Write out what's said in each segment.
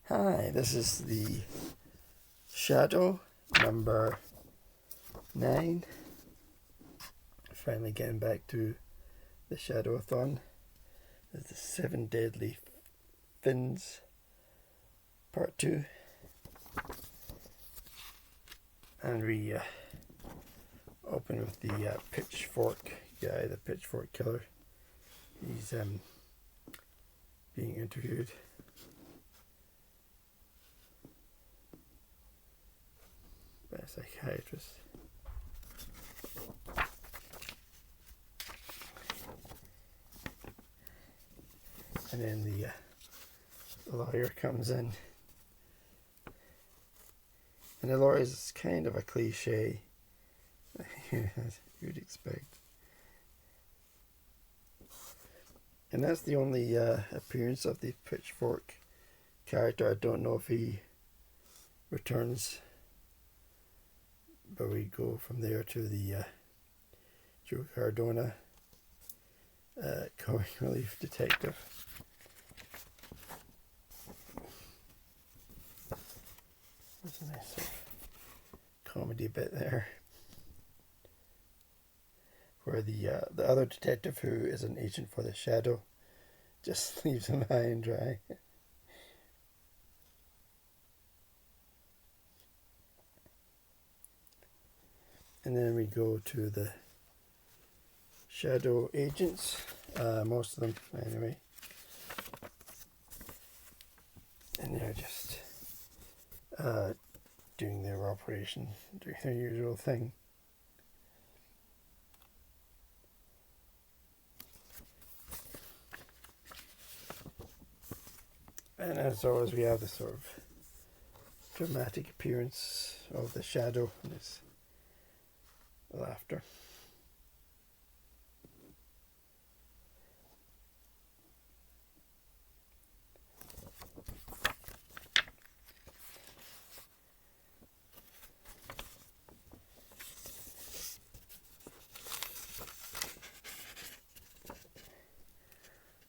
Hi, this is the Shadow number 9. Finally getting back to the Shadow-a-thon. It's the 7 Deadly Fins Part 2. And we open with the pitchfork guy, the pitchfork killer. He's being interviewed. By a psychiatrist. And then the lawyer comes in. And the lawyer is kind of a cliche, as you'd expect. And that's the only appearance of the pitchfork character. I don't know if he returns. But we go from there to the Joe Cardona comic relief detective. There's a nice comedy bit there, where the other detective, who is an agent for the Shadow, just leaves him high and dry. And then we go to the Shadow agents, most of them anyway. And they're just doing their operation, doing their usual thing. And as always, we have the sort of dramatic appearance of the Shadow and his laughter.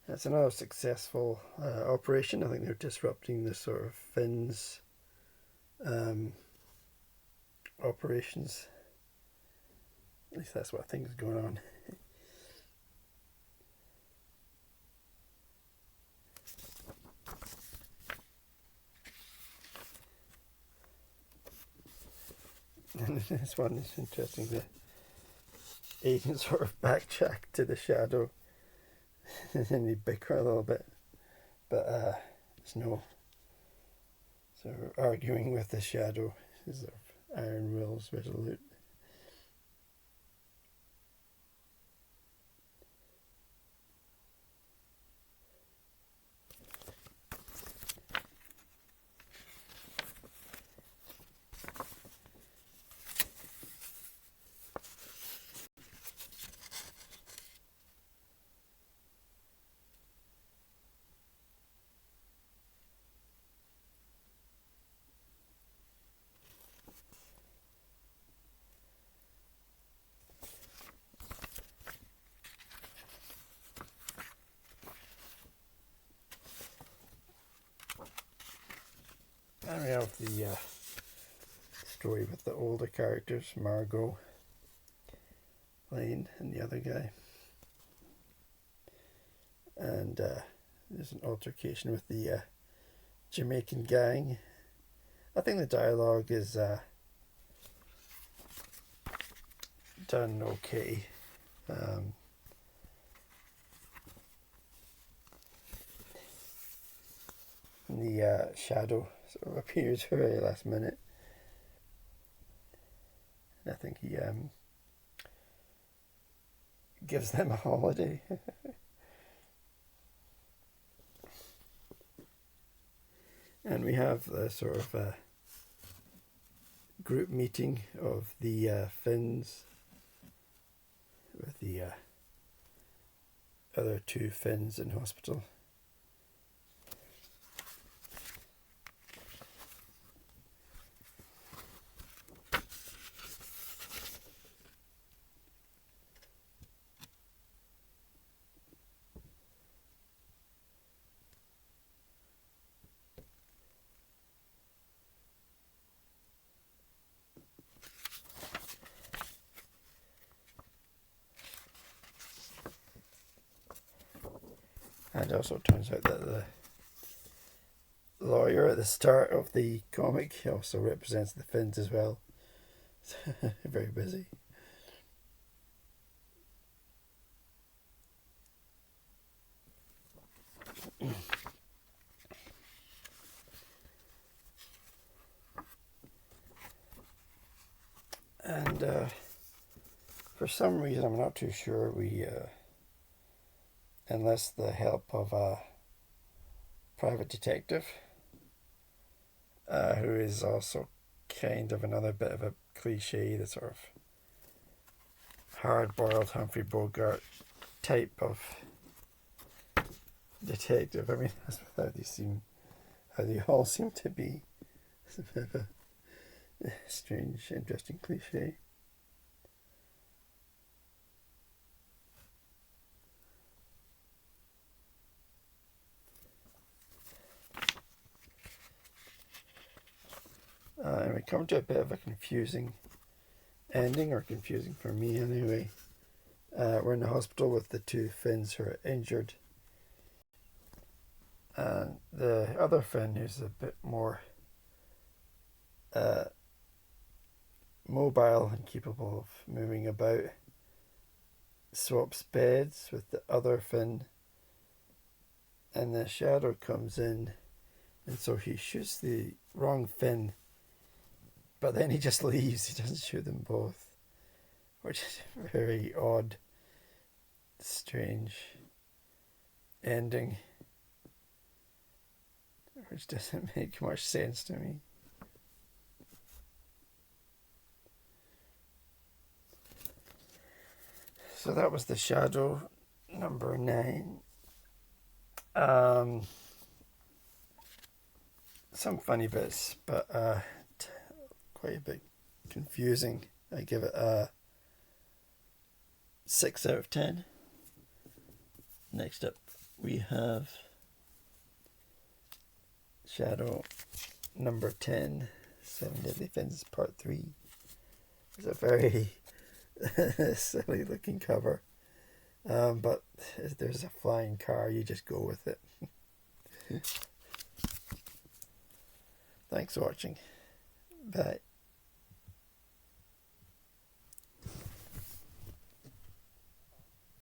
That's another successful operation. I think they're disrupting the sort of Fins operations. At least that's what I think is going on. And this one is interesting. The agent sort of backtrack to the Shadow and then they bicker a little bit. But there's no sort of arguing with the Shadow. His sort of iron will's resolute. And we have the story with the older characters, Margot, Lane, and the other guy. And there's an altercation with the Jamaican gang. I think the dialogue is done okay. The Shadow sort of appears very last minute. And I think he gives them a holiday. And we have the sort of group meeting of the Fins with the other two Fins in hospital. And it also turns out that the lawyer at the start of the comic also represents the Finns as well. Very busy. And for some reason, I'm not too sure, we enlist the help of a private detective who is also kind of another bit of a cliche, the sort of hard-boiled Humphrey Bogart type of detective. I mean, that's how they all seem to be. It's a bit of a strange, interesting cliche. And we come to a bit of a confusing ending, or confusing for me anyway. We're in the hospital with the two Finns who are injured. And the other Finn, who's a bit more mobile and capable of moving about, swaps beds with the other Finn, and the shadow comes in, and so he shoots the wrong Finn, but then he just leaves. He doesn't shoot them both, which is a very odd, strange ending, which doesn't make much sense to me. So that was The Shadow, number 9. Some funny bits, but quite a bit confusing. I give it a 6 out of 10. Next up, we have Shadow number 10, Seven Deadly Fins Part 3. It's a very silly looking cover, but if there's a flying car, you just go with it. Thanks for watching. Bye.